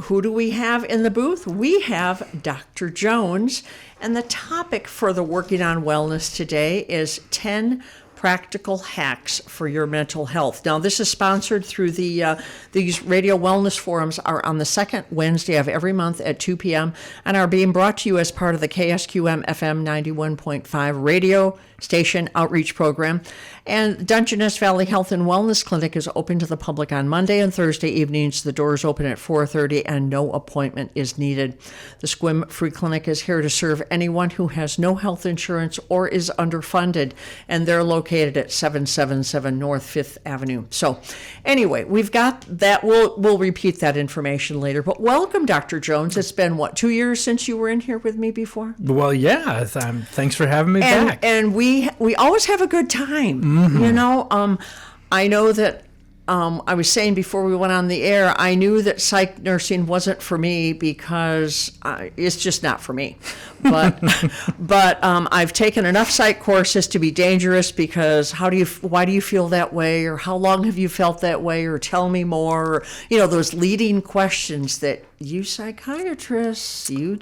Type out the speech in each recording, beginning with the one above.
who do we have in the booth? We have Dr. Jones, and the topic for the Working on Wellness today is 10 practical hacks for your mental health. Now, this is sponsored through these radio wellness forums are on the second Wednesday of every month at 2 p.m. and are being brought to you as part of the KSQM FM 91.5 radio station outreach program. And Dungeness Valley Health and Wellness Clinic is open to the public on Monday and Thursday evenings. The doors open at 4:30 and no appointment is needed. The SQM Free Clinic is here to serve anyone who has no health insurance or is underfunded, and they're located at 777 North 5th Avenue. So anyway, we've got that. We'll repeat that information later. But welcome, Dr. Jones. It's been, 2 years since you were in here with me before? Well, yeah. Thanks for having me back. And we always have a good time. Mm-hmm. You know, I know that I was saying before we went on the air, I knew that psych nursing wasn't for me because it's just not for me. But I've taken enough psych courses to be dangerous because why do you feel that way? Or how long have you felt that way? Or tell me more. Or, those leading questions that you psychiatrists, you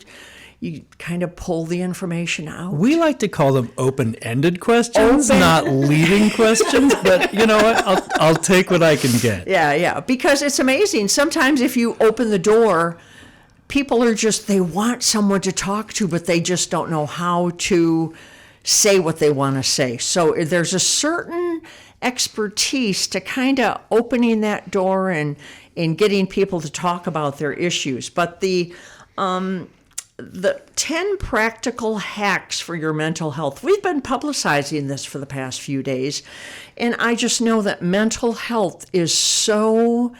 kind of pull the information out. We like to call them open-ended questions, not leading questions, but you know what? I'll take what I can get. Yeah, because it's amazing. Sometimes if you open the door, people are they want someone to talk to, but they just don't know how to say what they want to say. So there's a certain expertise to kind of opening that door and getting people to talk about their issues. But the 10 practical hacks for your mental health. We've been publicizing this for the past few days, and I just know that mental health is so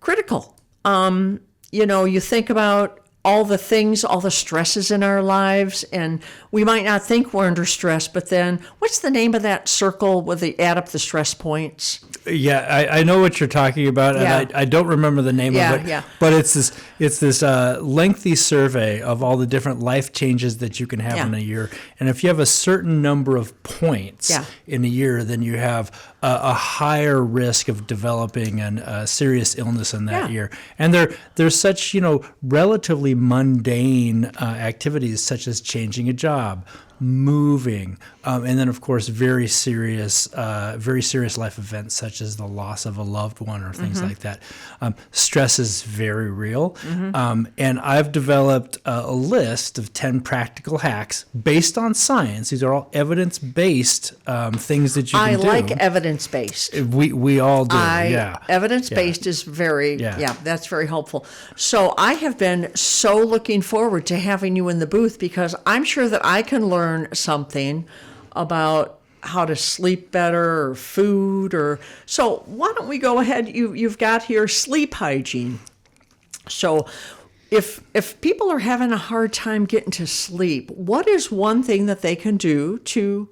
critical. You think about all the things, all the stresses in our lives, and we might not think we're under stress, but then what's the name of that circle where they add up the stress points? Yeah, I know what you're talking about, and I don't remember the name of it. Yeah. But it's this lengthy survey of all the different life changes that you can have in a year. And if you have a certain number of points in a year, then you have a higher risk of developing a serious illness in that year. And there's such relatively mundane activities such as changing a job, moving, and then of course very serious life events such as the loss of a loved one or things like that. Stress is very real, and I've developed a list of 10 practical hacks based on science. These are all evidence-based things that you can do. I like evidence-based. We all do. Evidence-based is very that's very helpful. So I have been so looking forward to having you in the booth because I'm sure that I can learn something about how to sleep better or food so why don't we go ahead? You've got here sleep hygiene. So if people are having a hard time getting to sleep, what is one thing that they can do to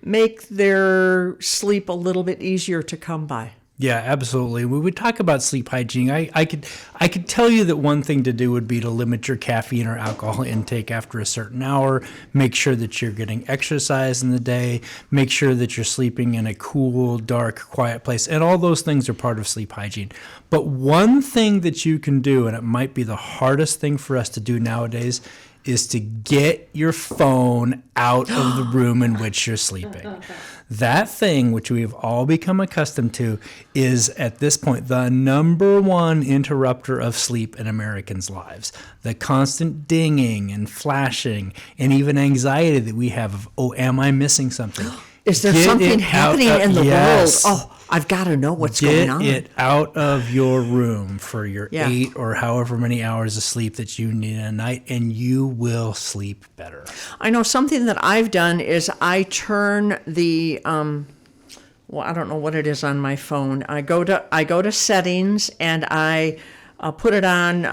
make their sleep a little bit easier to come by? Yeah, absolutely. When we talk about sleep hygiene, I could tell you that one thing to do would be to limit your caffeine or alcohol intake after a certain hour, make sure that you're getting exercise in the day, make sure that you're sleeping in a cool, dark, quiet place, and all those things are part of sleep hygiene. But one thing that you can do, and it might be the hardest thing for us to do nowadays, is to get your phone out of the room in which you're sleeping. That thing, which we have all become accustomed to, is at this point the number one interrupter of sleep in Americans' lives. The constant dinging and flashing and even anxiety that we have of, am I missing something? Is there something happening in the world? Oh, I've got to know what's going on. Get it out of your room for your 8 or however many hours of sleep that you need a night, and you will sleep better. I know something that I've done is I turn the I don't know what it is on my phone. I go to settings and I put it on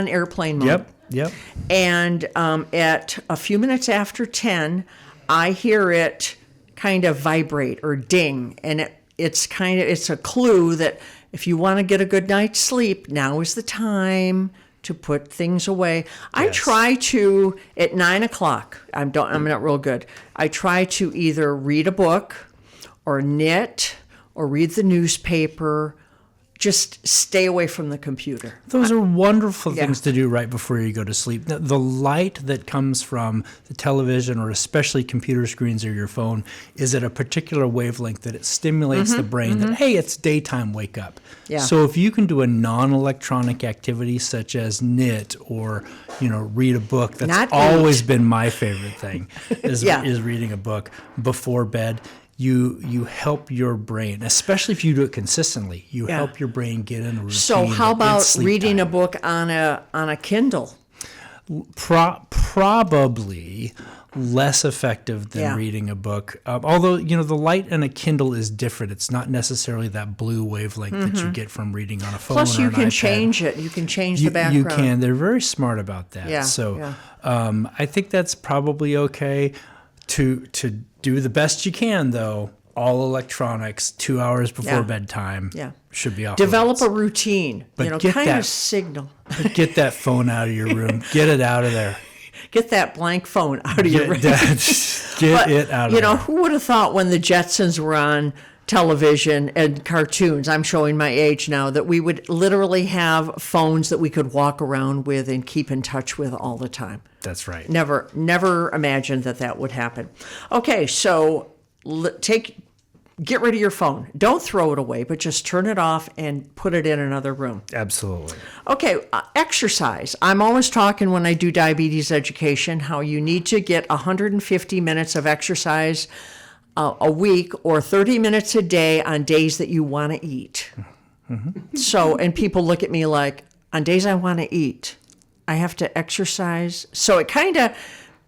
airplane mode. Yep. And at a few minutes after 10, I hear it kind of vibrate or ding, and it's a clue that if you want to get a good night's sleep, now is the time to put things away. I try to at 9 o'clock. I'm not real good. I try to either read a book, or knit, or read the newspaper. just stay away from the computer. Those are wonderful Yeah. things to do right before you go to sleep. The light that comes from the television or especially computer screens or your phone is at a particular wavelength that it stimulates the brain that, hey, it's daytime, wake up. Yeah. So if you can do a non-electronic activity such as knit or, read a book, that's Not always been my favorite thing is Yeah. reading a book before bed. You help your brain, especially if you do it consistently. You Yeah. help your brain get in a routine. So how that it's about sleep reading time. a book on a Kindle? Probably less effective than Yeah. reading a book. Although, the light in a Kindle is different. It's not necessarily that blue wavelength that you get from reading on a phone Plus, or you an can iPad. change it. You can change the You background. can. They're very smart about that. Yeah, So yeah. I think that's probably okay to do the best you can, though. All electronics, 2 hours before Yeah. bedtime Yeah. should be off. Develop the a routine. But get kind that- of signal. But get that phone out of your room. Get it out of there. Get that blank phone out of your room. Get it out of You there. know, who would have thought when the Jetsons were on television and cartoons, I'm showing my age now, that we would literally have phones that we could walk around with and keep in touch with all the time. That's right. Never imagined that would happen. Okay, so get rid of your phone. Don't throw it away, but just turn it off and put it in another room. Absolutely. Okay, exercise. I'm always talking when I do diabetes education how you need to get 150 minutes of exercise a week or 30 minutes a day on days that you want to eat. So, and people look at me like, on days I want to eat, I have to exercise. So it kind of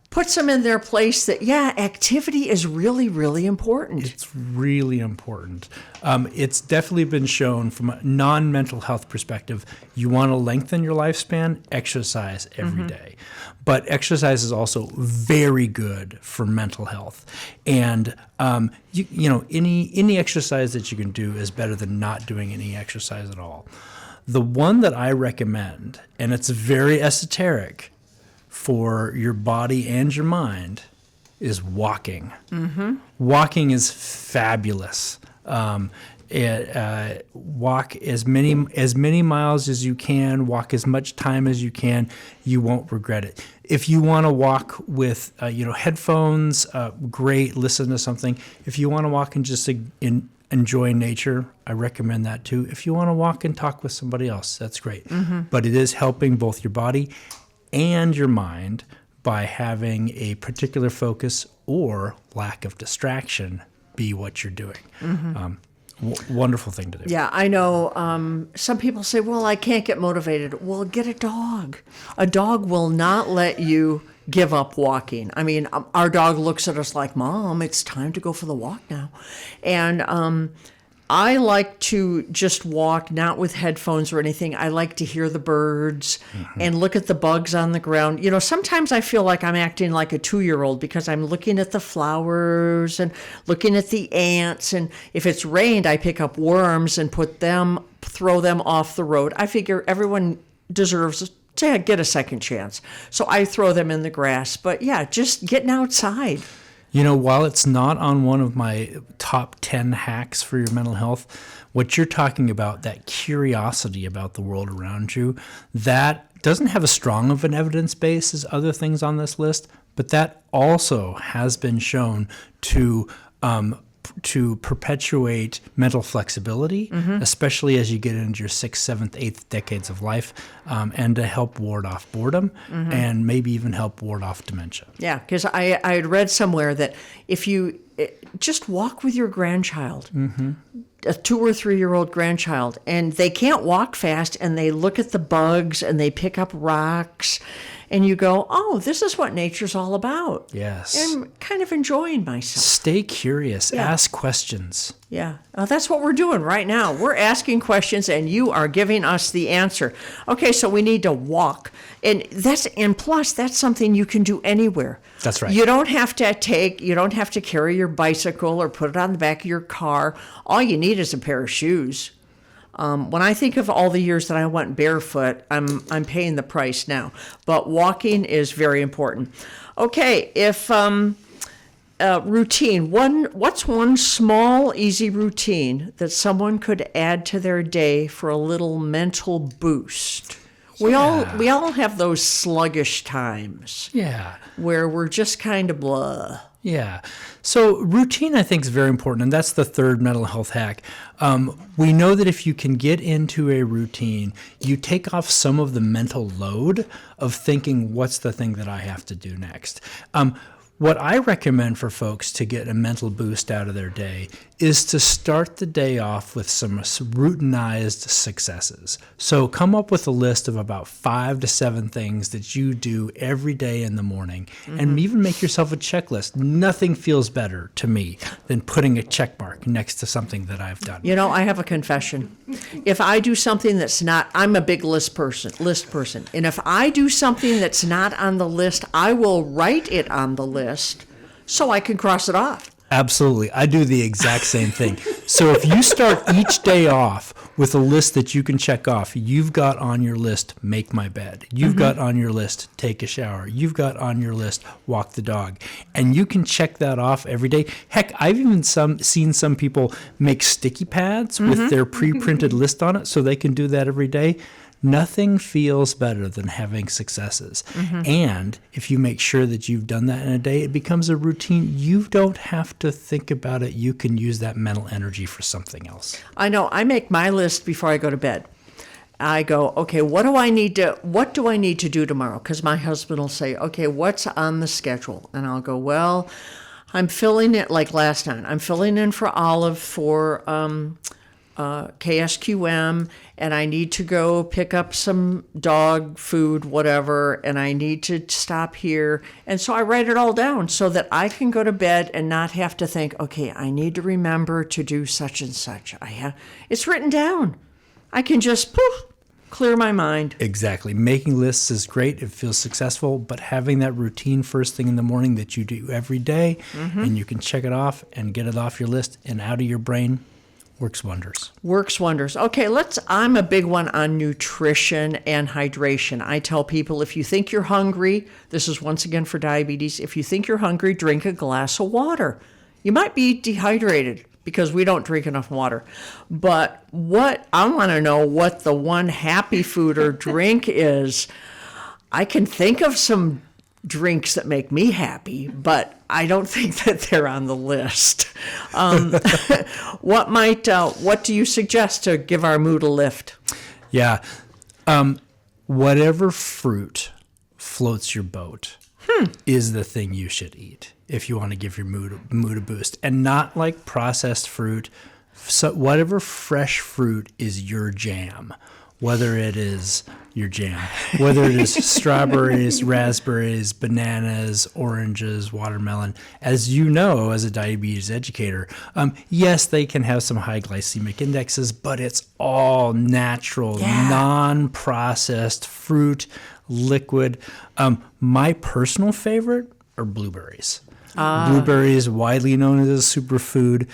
puts them in their place that, yeah, activity is really, really important. It's really important. It's definitely been shown from a non-mental health perspective, you want to lengthen your lifespan, exercise every day. But exercise is also very good for mental health. And, any exercise that you can do is better than not doing any exercise at all. The one that I recommend, and it's very esoteric, for your body and your mind is walking. Walking is fabulous. Walk as many miles as you can. Walk as much time as you can. You won't regret it. If you want to walk with headphones, great. Listen to something. If you want to walk and just enjoy nature, I recommend that too. If you want to walk and talk with somebody else, that's great. But it is helping both your body and your mind by having a particular focus or lack of distraction be what you're doing. Wonderful thing to do. Yeah, I know some people say, well, I can't get motivated. Well, get a dog. A dog will not let you give up walking. I mean, our dog looks at us like, Mom, it's time to go for the walk now. And I like to just walk, not with headphones or anything. I like to hear the birds and look at the bugs on the ground. Sometimes I feel like I'm acting like a 2-year-old because I'm looking at the flowers and looking at the ants. And if it's rained, I pick up worms and throw them off the road. I figure everyone deserves to get a second chance. So I throw them in the grass. But yeah, just getting outside. While it's not on one of my top 10 hacks for your mental health, what you're talking about, that curiosity about the world around you, that doesn't have as strong of an evidence base as other things on this list, but that also has been shown to perpetuate mental flexibility, especially as you get into your 6th, 7th, 8th decades of life, and to help ward off boredom and maybe even help ward off dementia. Yeah, because I had read somewhere that if you just walk with your grandchild, a 2 or 3-year-old grandchild, and they can't walk fast, and they look at the bugs and they pick up rocks, and you go, oh, this is what nature's all about. Yes. And I'm kind of enjoying myself. Stay curious. Yeah. Ask questions. Yeah, that's what we're doing right now. We're asking questions, and you are giving us the answer. Okay, so we need to walk, and plus that's something you can do anywhere. That's right. You don't have to carry your bicycle or put it on the back of your car. All you need is a pair of shoes. When I think of all the years that I went barefoot, I'm paying the price now. But walking is very important. Okay, if routine. What's one small, easy routine that someone could add to their day for a little mental boost? We all have those sluggish times. Yeah. Where we're just kind of blah. Yeah. So routine, I think, is very important, and that's the third mental health hack. We know that if you can get into a routine, you take off some of the mental load of thinking, what's the thing that I have to do next? What I recommend for folks to get a mental boost out of their day is to start the day off with some routinized successes. So come up with a list of about 5 to 7 things that you do every day in the morning, and even make yourself a checklist. Nothing feels better to me than putting a check mark next to something that I've done. You know, I have a confession. If I do something that's not, I'm a big list person, and if I do something that's not on the list, I will write it on the list so I can cross it off. Absolutely. I do the exact same thing. So if you start each day off with a list that you can check off, you've got on your list, make my bed. You've got on your list, take a shower. You've got on your list, walk the dog. And you can check that off every day. Heck, I've even seen some people make sticky pads with their pre-printed list on it so they can do that every day. Nothing feels better than having successes. And if you make sure that you've done that in a day, it becomes a routine. You don't have to think about it. You can use that mental energy for something else. I know. I make my list before I go to bed. I go, okay, what do I need to do tomorrow? Because my husband will say, okay, what's on the schedule? And I'll go, well, I'm filling it, like last time, I'm filling in for Olive for KSQM, and I need to go pick up some dog food, whatever, and I need to stop here. And so I write it all down so that I can go to bed and not have to think, okay, I need to remember to do such and such. It's written down. I can just clear my mind. Exactly. Making lists is great. It feels successful, but having that routine first thing in the morning that you do every day, and you can check it off and get it off your list and out of your brain, works wonders. Works wonders. Okay, I'm a big one on nutrition and hydration. I tell people, if you think you're hungry, this is once again for diabetes, if you think you're hungry, drink a glass of water. You might be dehydrated because we don't drink enough water. But I want to know what the one happy food or drink is. I can think of some drinks that make me happy, but I don't think that they're on the list. What do you suggest to give our mood a lift? Yeah. Whatever fruit floats your boat is the thing you should eat if you want to give your mood a boost, and not like processed fruit. So whatever fresh fruit is your jam, whether it is your jam, whether it is strawberries, raspberries, bananas, oranges, watermelon. As you know, as a diabetes educator, yes, they can have some high glycemic indexes, but it's all natural, non-processed fruit, liquid. My personal favorite are blueberries. Blueberries, widely known as a superfood.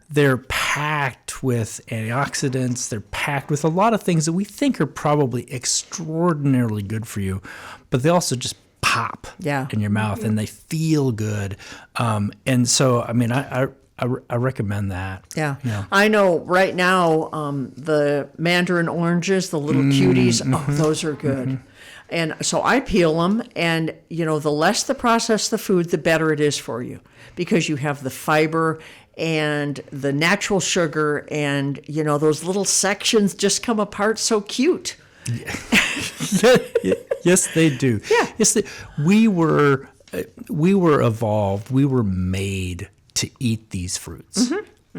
They're packed with antioxidants. They're packed with a lot of things that we think are probably extraordinarily good for you, but they also just pop in your mouth and they feel good. And so, I mean, I recommend that. Yeah. I know right now, the mandarin oranges, the little cuties, those are good. And so I peel them, and, the less the processed the food, the better it is for you, because you have the fiber and the natural sugar, and, those little sections just come apart so cute. Yes, they do. Yeah. Yes, we were evolved. We were made to eat these fruits.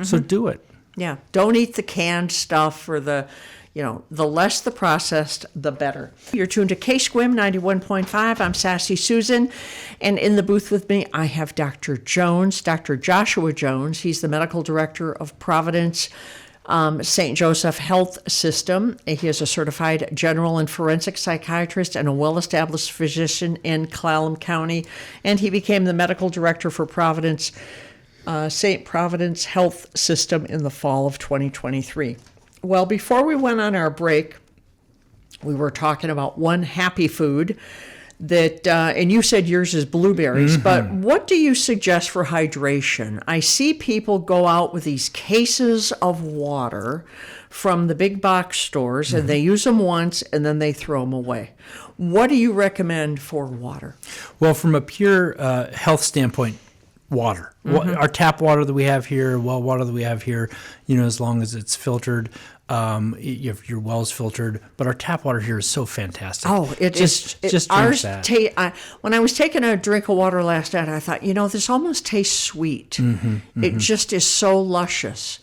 So do it. Yeah. Don't eat the canned stuff or the less the processed, the better. You're tuned to KSQM 91.5. I'm Sassy Susan. And in the booth with me, I have Dr. Jones, Dr. Joshua Jones. He's the medical director of Providence-St. Joseph Health System. He is a certified general and forensic psychiatrist and a well-established physician in Clallam County. And he became the medical director for St. Providence Health System in the fall of 2023. Well, before we went on our break, we were talking about one happy food that, and you said yours is blueberries, but what do you suggest for hydration? I see people go out with these cases of water from the big box stores, and they use them once and then they throw them away. What do you recommend for water? Well, from a pure health standpoint, water. Our tap water that we have here, well water that we have here, as long as it's filtered, if your well's filtered, but our tap water here is so fantastic. Oh, just drink ours. that. When I was taking a drink of water last night, I thought, this almost tastes sweet. It just is so luscious.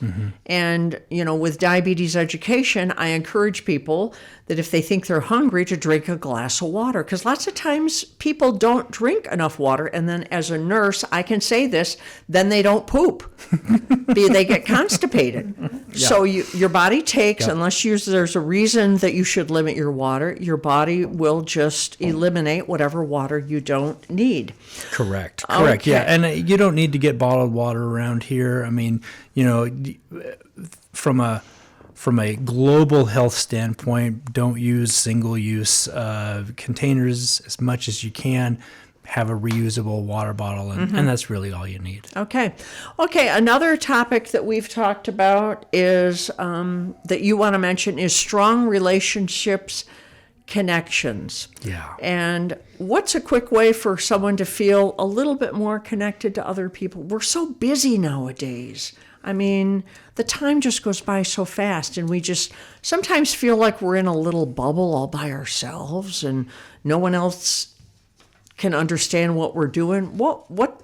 And with diabetes education, I encourage people that if they think they're hungry, to drink a glass of water, because lots of times people don't drink enough water, and then as a nurse, I can say this, then they don't poop. They get constipated. Yeah. So your body takes, unless there's a reason that you should limit your water, your body will just eliminate whatever water you don't need. Correct. Okay. Yeah, and you don't need to get bottled water around here. I mean, from a global health standpoint, don't use single-use containers as much as you can. Have a reusable water bottle, and that's really all you need. Okay. Another topic that we've talked about is that you want to mention is strong relationships, connections. Yeah. And what's a quick way for someone to feel a little bit more connected to other people? We're so busy nowadays. I mean, the time just goes by so fast, and we just sometimes feel like we're in a little bubble all by ourselves, and no one else can understand what we're doing.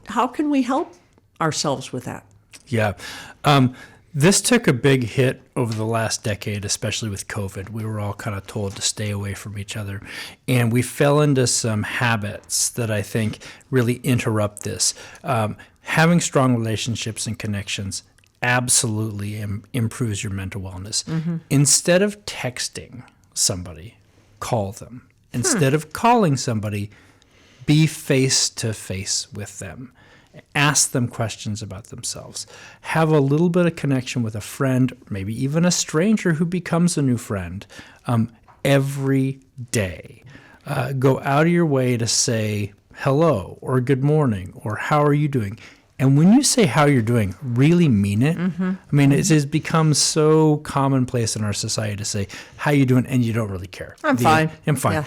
How can we help ourselves with that? Yeah. This took a big hit over the last decade, especially with COVID. We were all kind of told to stay away from each other. And we fell into some habits that I think really interrupt this. Having strong relationships and connections absolutely improves your mental wellness. Instead of texting somebody, call them. Instead of calling somebody, be face-to-face with them. Ask them questions about themselves. Have a little bit of connection with a friend, maybe even a stranger who becomes a new friend, every day. Go out of your way to say hello or good morning or how are you doing? And when you say how you're doing, really mean it. I mean, it has become so commonplace in our society to say, how you doing? And you don't really care. I'm fine. Yeah.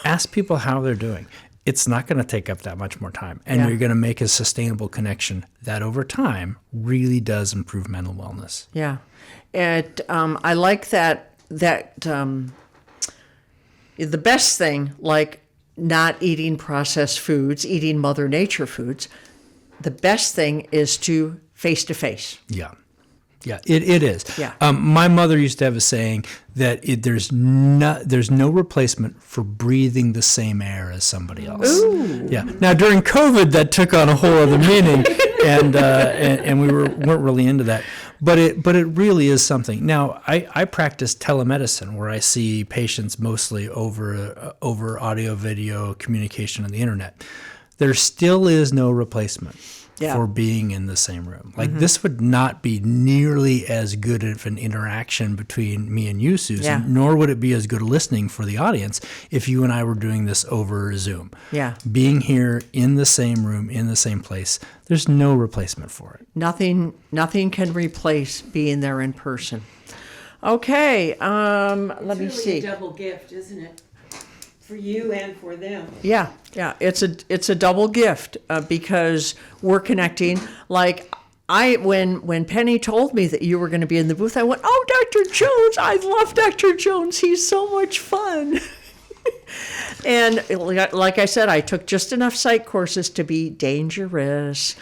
Ask people how they're doing. It's not going to take up that much more time. And Yeah. you're going to make a sustainable connection that over time really does improve mental wellness. Yeah. I like that the best thing, like not eating processed foods, eating Mother Nature foods, the best thing is to face-to-face. Yeah. Yeah, it is. Yeah. My mother used to have a saying that there's no replacement for breathing the same air as somebody else. Ooh. Yeah. Now during COVID, that took on a whole other meaning, and we weren't really into that. But it really is something. Now I practice telemedicine, where I see patients mostly over audio, video communication on the internet. There still is no replacement. Yeah. For being in the same room. Like this would not be nearly as good of an interaction between me and you, Susan, nor would it be as good listening for the audience if you and I were doing this over Zoom. Yeah. Being here in the same room, in the same place, there's no replacement for it. Nothing can replace being there in person. Okay, let me see. It's really a double gift, isn't it? For you and for them. Yeah, it's a double gift because we're connecting. Like when Penny told me that you were going to be in the booth, I went, "Oh, Dr. Jones! I love Dr. Jones. He's so much fun." And like I said, I took just enough psych courses to be dangerous.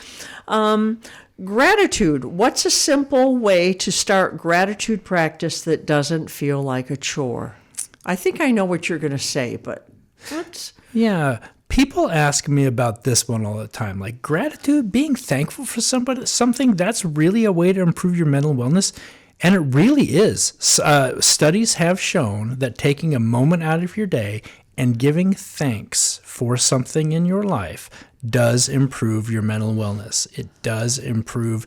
Gratitude. What's a simple way to start gratitude practice that doesn't feel like a chore? I think I know what you're going to say, but what's... Yeah, people ask me about this one all the time. Like gratitude, being thankful for something, that's really a way to improve your mental wellness. And it really is. Studies have shown that taking a moment out of your day And giving thanks for something in your life does improve your mental wellness. It does improve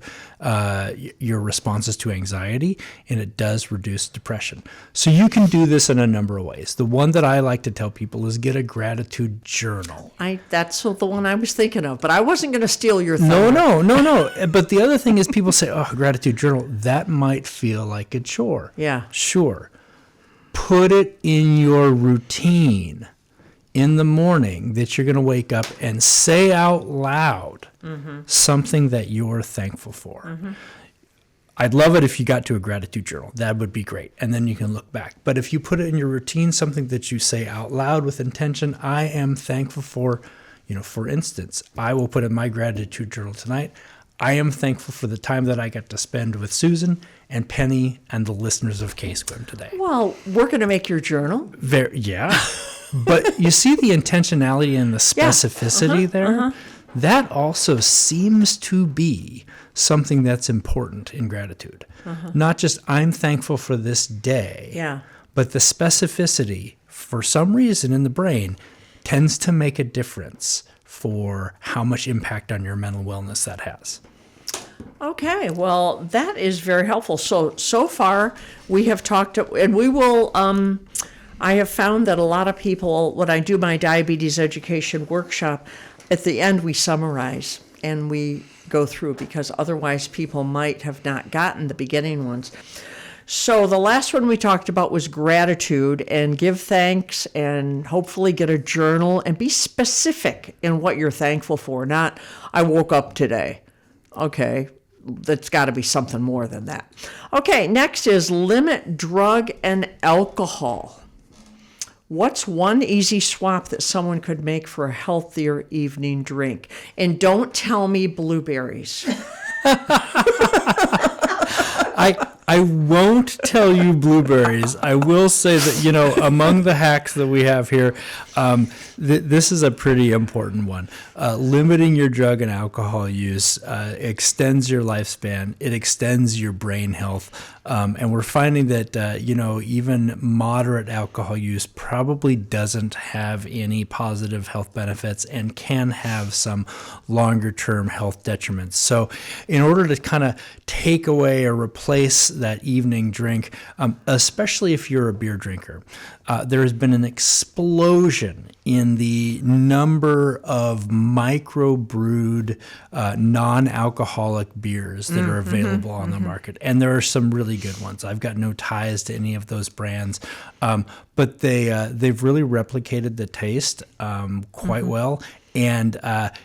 your responses to anxiety, and it does reduce depression. So you can do this in a number of ways. The one that I like to tell people is get a gratitude journal. That's the one I was thinking of, but I wasn't going to steal your thunder. No. But the other thing is people say, oh, gratitude journal, that might feel like a chore. Yeah. Sure. Put it in your routine in the morning that you're going to wake up and say out loud something that you're thankful for. I'd love it if you got to a gratitude journal. That would be great. And then you can look back. But if you put it in your routine, something that you say out loud with intention, I am thankful for, for instance, I will put in my gratitude journal tonight, I am thankful for the time that I got to spend with Susan and Penny and the listeners of KSQM today. Well, we're going to make your journal. Yeah. But you see the intentionality and the specificity there? That also seems to be something that's important in gratitude. Not just, I'm thankful for this day, but the specificity, for some reason in the brain, tends to make a difference for how much impact on your mental wellness that has. Okay, well, that is very helpful. So far, we have talked, and we will, I have found that a lot of people, when I do my diabetes education workshop, at the end we summarize and we go through, because otherwise people might have not gotten the beginning ones. So the last one we talked about was gratitude, and give thanks and hopefully get a journal and be specific in what you're thankful for. Not, I woke up today. Okay, that's got to be something more than that. Okay, next is limit drug and alcohol. What's one easy swap that someone could make for a healthier evening drink? And don't tell me blueberries. I won't tell you blueberries. I will say that, among the hacks that we have here, this is a pretty important one. Limiting your drug and alcohol use extends your lifespan. It extends your brain health. And we're finding that, even moderate alcohol use probably doesn't have any positive health benefits and can have some longer-term health detriments. So in order to kind of take away or replace that evening drink, especially if you're a beer drinker, there has been an explosion in the number of micro-brewed non-alcoholic beers that are available on the market. And there are some really good ones. I've got no ties to any of those brands, but they've really replicated the taste quite well. And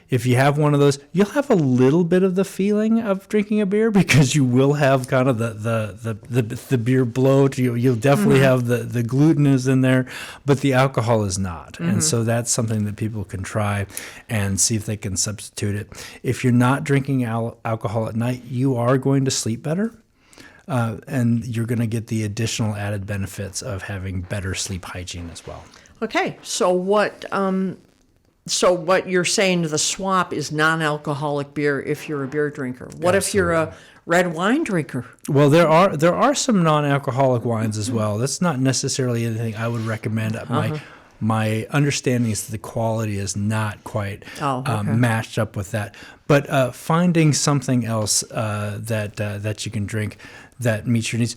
if you have one of those, you'll have a little bit of the feeling of drinking a beer, because you will have kind of the beer bloat. You'll definitely have the gluten is in there, but the alcohol is not. And so that's something that people can try and see if they can substitute it. If you're not drinking alcohol at night, you are going to sleep better. And you're going to get the additional added benefits of having better sleep hygiene as well. Okay, so what you're saying, the swap is non-alcoholic beer if you're a beer drinker. What if you're a red wine drinker? Well, there are some non-alcoholic wines as well. That's not necessarily anything I would recommend. My understanding is that the quality is not quite matched up with that. But finding something else that you can drink that meets your needs.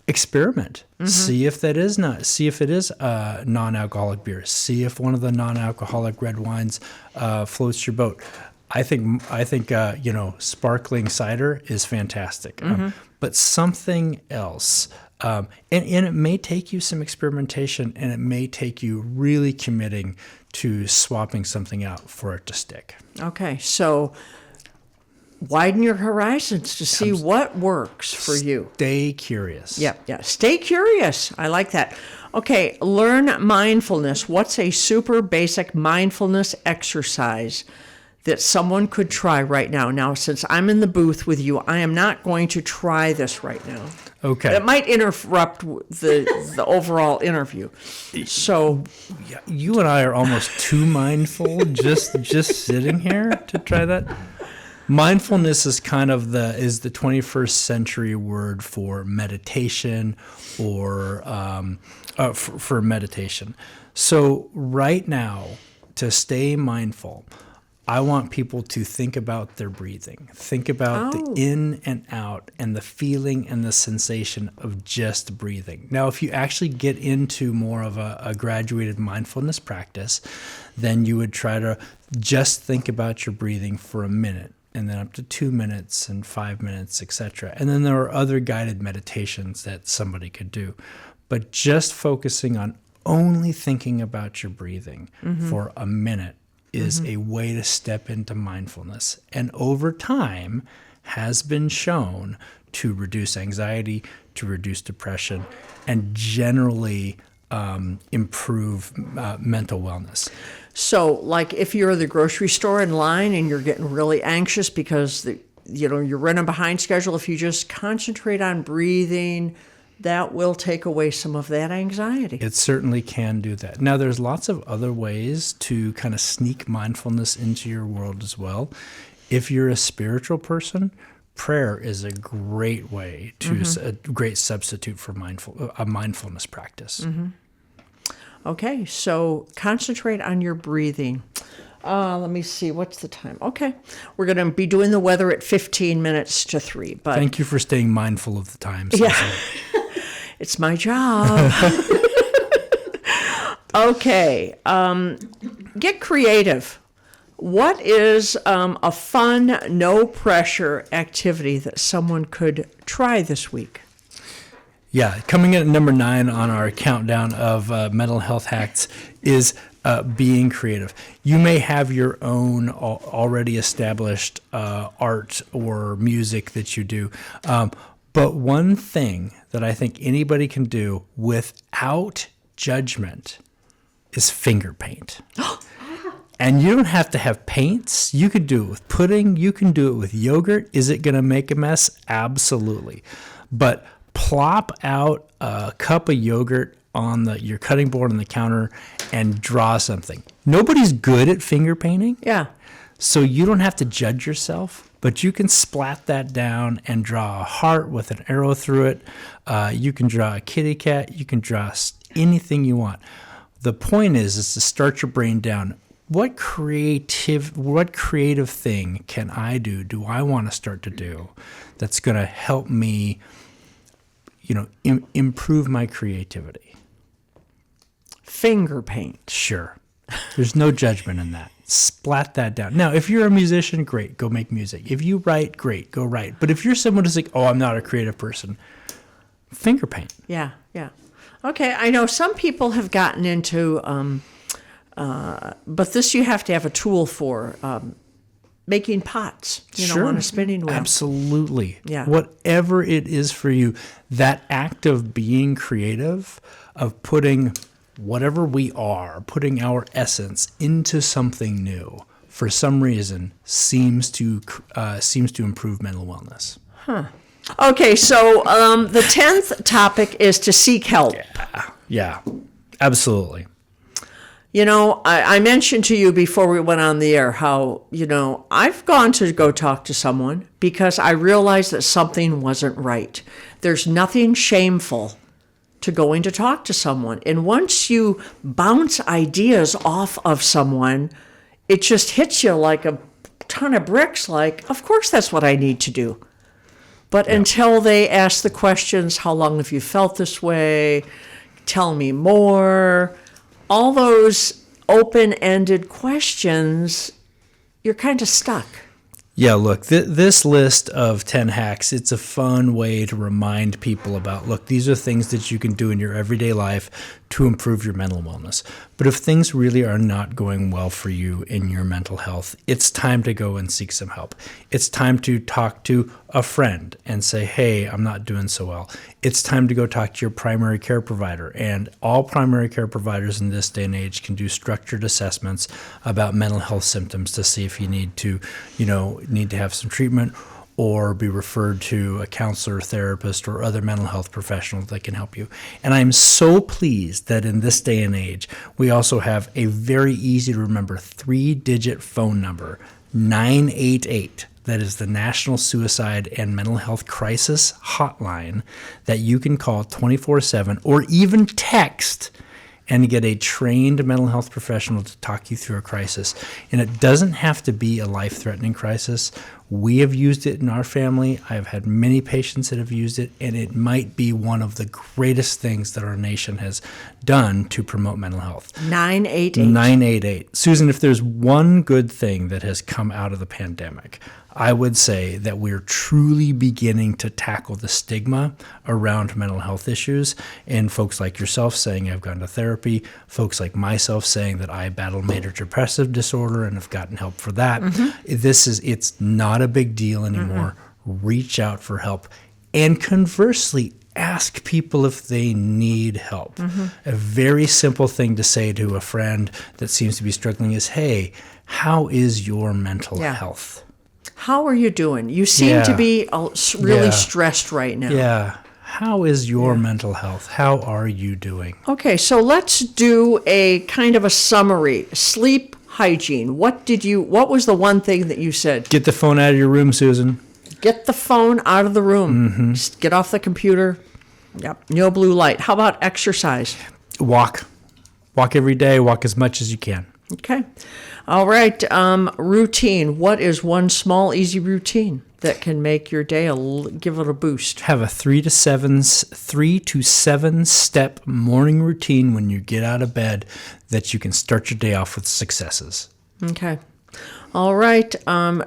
Experiment. See if it is non-alcoholic beer. See if one of the non-alcoholic red wines floats your boat. I think sparkling cider is fantastic. But something else, and it may take you some experimentation, and it may take you really committing to swapping something out for it to stick. Okay, so widen your horizons to see what works for you. Stay curious. Yeah. Stay curious. I like that. Okay, learn mindfulness. What's a super basic mindfulness exercise that someone could try right now? Now, since I'm in the booth with you, I am not going to try this right now. Okay. It might interrupt the overall interview. So, you and I are almost too mindful just sitting here to try that. Mindfulness is kind of the 21st century word for meditation or for meditation. So right now, to stay mindful, I want people to think about their breathing. Think about the in and out and the feeling and the sensation of just breathing. Now, if you actually get into more of a graduated mindfulness practice, then you would try to just think about your breathing for a minute, and then up to 2 minutes and 5 minutes, etc. And then there are other guided meditations that somebody could do. But just focusing on only thinking about your breathing for a minute is a way to step into mindfulness. And over time has been shown to reduce anxiety, to reduce depression, and generally improve mental wellness. So, like if you're at the grocery store in line and you're getting really anxious because you're running behind schedule, if you just concentrate on breathing, that will take away some of that anxiety. It certainly can do that. Now, there's lots of other ways to kind of sneak mindfulness into your world as well. If you're a spiritual person, prayer is a great way to a great substitute for a mindfulness practice. Okay, so concentrate on your breathing. Let me see, what's the time? Okay, we're going to be doing the weather at 15 minutes to 3. But Thank you for staying mindful of the time. yeah, it's my job. Okay, get creative. What is a fun, no-pressure activity that someone could try this week? Yeah, coming in at number 9 on our countdown of mental health hacks is being creative. You may have your own already established art or music that you do, but one thing that I think anybody can do without judgment is finger paint. And you don't have to have paints. You could do it with pudding. You can do it with yogurt. Is it going to make a mess? Absolutely. But plop out a cup of yogurt on your cutting board on the counter and draw something. Nobody's good at finger painting. Yeah. So you don't have to judge yourself, but you can splat that down and draw a heart with an arrow through it. You can draw a kitty cat. You can draw anything you want. The point is to start your brain down. What creative thing can I do I want to start to do that's going to help me improve my creativity? Finger paint. Sure. There's no judgment in that. Splat that down. Now, if you're a musician, great, go make music. If you write, great, go write. But if you're someone who's like, oh, I'm not a creative person, finger paint. Yeah, yeah. Okay, I know some people have gotten into, but this you have to have a tool for, making pots, Sure. on a spinning wheel. Absolutely. Yeah. Whatever it is for you, that act of being creative, of putting whatever we are, putting our essence into something new, for some reason, seems to improve mental wellness. Okay, so the 10th topic is to seek help. Yeah, absolutely. I mentioned to you before we went on the air how, I've gone to go talk to someone because I realized that something wasn't right. There's nothing shameful to going to talk to someone. And once you bounce ideas off of someone, it just hits you like a ton of bricks, like, of course that's what I need to do. But until they ask the questions, how long have you felt this way? Tell me more. All those open-ended questions, you're kind of stuck. Yeah, look, this list of 10 hacks, it's a fun way to remind people about, look, these are things that you can do in your everyday life to improve your mental wellness. But if things really are not going well for you in your mental health, it's time to go and seek some help. It's time to talk to a friend and say, hey, I'm not doing so well. It's time to go talk to your primary care provider. And all primary care providers in this day and age can do structured assessments about mental health symptoms to see if you need to have some treatment or be referred to a counselor, therapist, or other mental health professional that can help you. And I'm so pleased that in this day and age, we also have a very easy to remember 3-digit phone number, 988. That is the National Suicide and Mental Health Crisis Hotline that you can call 24/7 or even text and get a trained mental health professional to talk you through a crisis. And it doesn't have to be a life-threatening crisis. We have used it in our family. I've had many patients that have used it, and it might be one of the greatest things that our nation has done to promote mental health. 988. 988. Susan, if there's one good thing that has come out of the pandemic, I would say that we're truly beginning to tackle the stigma around mental health issues, and folks like yourself saying I've gone to therapy, folks like myself saying that I battle major depressive disorder and have gotten help for that. It's not a big deal anymore. Reach out for help. And conversely, ask people if they need help. A very simple thing to say to a friend that seems to be struggling is, hey, how is your mental health? How are you doing? You seem to be really stressed right now. Yeah. How is your mental health? How are you doing? Okay, so let's do a kind of a summary. Sleep hygiene. What was the one thing that you said? Get the phone out of your room, Susan. Get the phone out of the room. Just get off the computer. Yep. No blue light. How about exercise? Walk. Walk every day. Walk as much as you can. Okay. All right. Routine. What is one small, easy routine that can make your day give it a boost? Have a 3 to 7 step morning routine when you get out of bed that you can start your day off with successes. Okay. All right.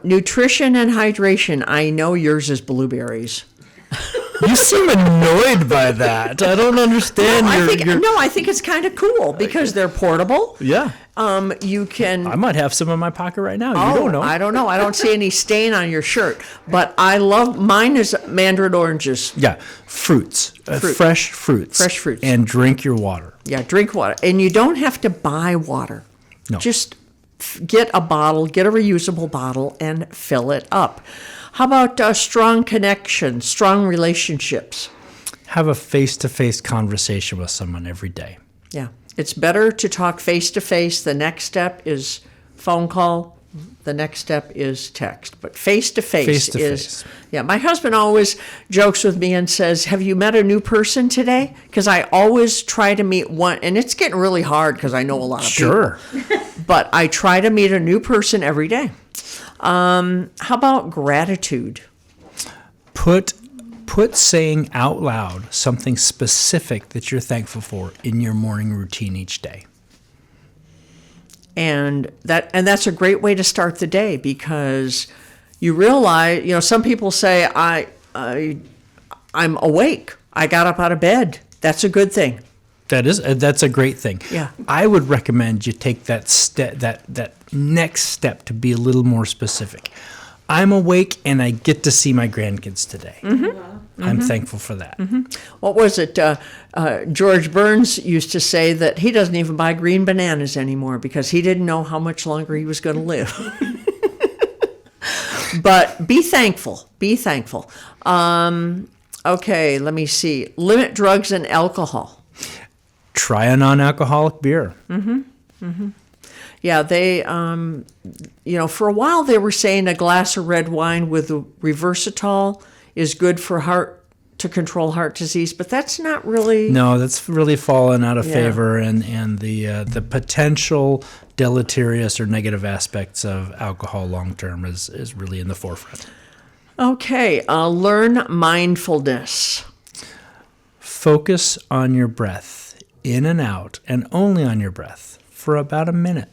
Nutrition and hydration. I know yours is blueberries. You seem annoyed by that. I don't understand. I think it's kind of cool because they're portable. Yeah. You can. I might have some in my pocket right now. You don't know. I don't know. I don't see any stain on your shirt, but I love mine is mandarin oranges. Yeah, fruits, fresh fruits, and drink your water. Yeah, drink water, and you don't have to buy water. No, just get a bottle, get a reusable bottle, and fill it up. How about strong connections, strong relationships? Have a face-to-face conversation with someone every day. Yeah. It's better to talk face-to-face. The next step is phone call. The next step is text. But face-to-face is... Yeah, my husband always jokes with me and says, have you met a new person today? Because I always try to meet one, and it's getting really hard because I know a lot of people. But I try to meet a new person every day. How about gratitude? Put saying out loud something specific that you're thankful for in your morning routine each day. And that's a great way to start the day because you realize, some people say, I'm awake. I got up out of bed. That's a good thing. That's a great thing. Yeah. I would recommend you take that next step to be a little more specific. I'm awake and I get to see my grandkids today. I'm thankful for that. What was it? George Burns used to say that he doesn't even buy green bananas anymore because he didn't know how much longer he was going to live. But be thankful. Be thankful. Okay, let me see. Limit drugs and alcohol. Try a non-alcoholic beer. Yeah, they, for a while they were saying a glass of red wine with resveratrol is good for to control heart disease, but that's not really... No, that's really fallen out of favor, and the potential deleterious or negative aspects of alcohol long-term is really in the forefront. Okay, learn mindfulness. Focus on your breath, in and out, and only on your breath for about a minute.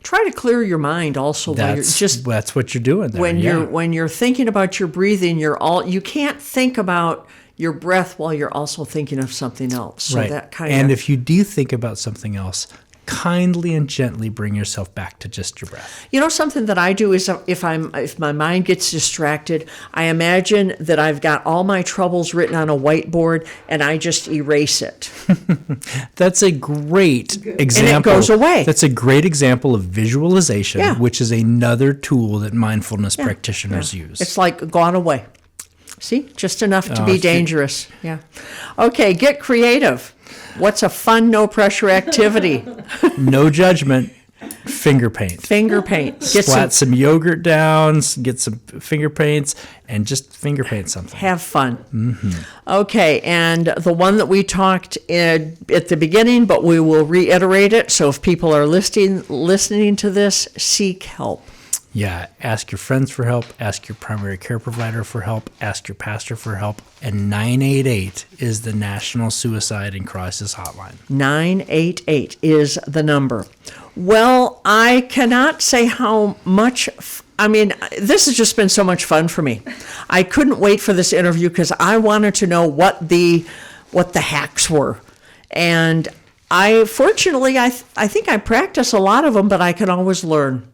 Try to clear your mind also. That's what you're doing there. When you're thinking about your breathing, you can't think about your breath while you're also thinking of something else. So right. And if you do think about something else, kindly and gently bring yourself back to just your breath. Something that I do is if my mind gets distracted, I imagine that I've got all my troubles written on a whiteboard and I just erase it. That's a great example. And it goes away. That's a great example of visualization, which is another tool that mindfulness practitioners use. It's like gone away. See, just enough to be dangerous. Yeah. Okay, get creative. What's a fun, no pressure activity? No judgment. Finger paint. Finger paint. Get Splat some yogurt down, get some finger paints, and just finger paint something. Have fun. Okay, and the one that we talked at the beginning, but we will reiterate it. So if people are listening to this, seek help. Yeah, ask your friends for help, ask your primary care provider for help, ask your pastor for help, and 988 is the National Suicide and Crisis Hotline. 988 is the number. Well, I cannot say how much, this has just been so much fun for me. I couldn't wait for this interview because I wanted to know what the hacks were. And I think I practice a lot of them, but I can always learn.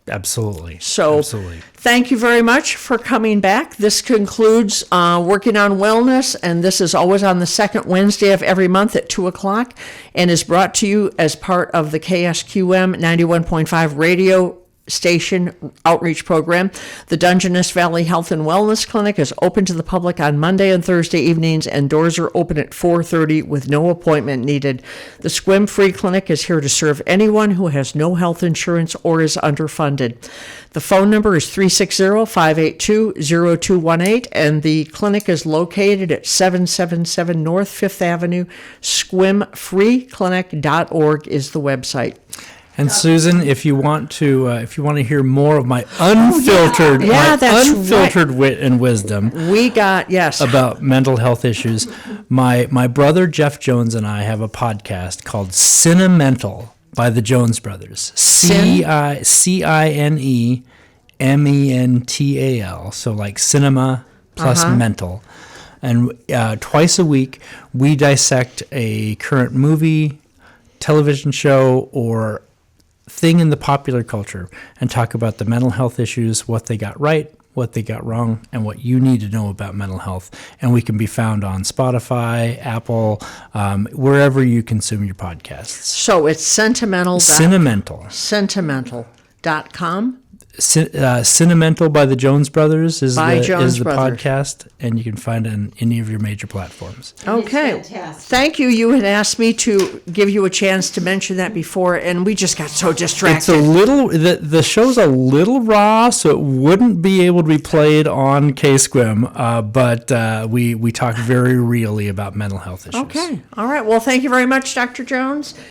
Absolutely. So Absolutely. Thank you very much for coming back. This concludes Working on Wellness, and this is always on the second Wednesday of every month at 2 o'clock and is brought to you as part of the KSQM 91.5 radio station outreach program. The Dungeness Valley Health and Wellness Clinic is open to the public on Monday and Thursday evenings, and doors are open at 4:30 with no appointment needed. The SQM Free Clinic is here to serve anyone who has no health insurance or is underfunded. The phone number is 360-582-0218, and the clinic is located at 777 North 5th Avenue. SQMFreeClinic.org is the website. And Susan, if you want to hear more of my unfiltered, wit and wisdom, we got about mental health issues. My brother Jeff Jones and I have a podcast called Cinemental by the Jones Brothers. CINEMENTAL. So like cinema plus mental. And twice a week we dissect a current movie, television show, or thing in the popular culture and talk about the mental health issues, what they got right, what they got wrong, and what you need to know about mental health. And we can be found on Spotify, Apple, wherever you consume your podcasts. So it's Cinemental. Sentimental.com. Cinemental by the Jones Brothers is the Brothers. podcast, and you can find it on any of your major platforms. Okay. Thank you. You had asked me to give you a chance to mention that before, and we just got so distracted. It's a little, the show's a little raw, so it wouldn't be able to be played on KSQM, but we talk very really about mental health issues. Okay. All right. Well, thank you very much, Dr. Jones.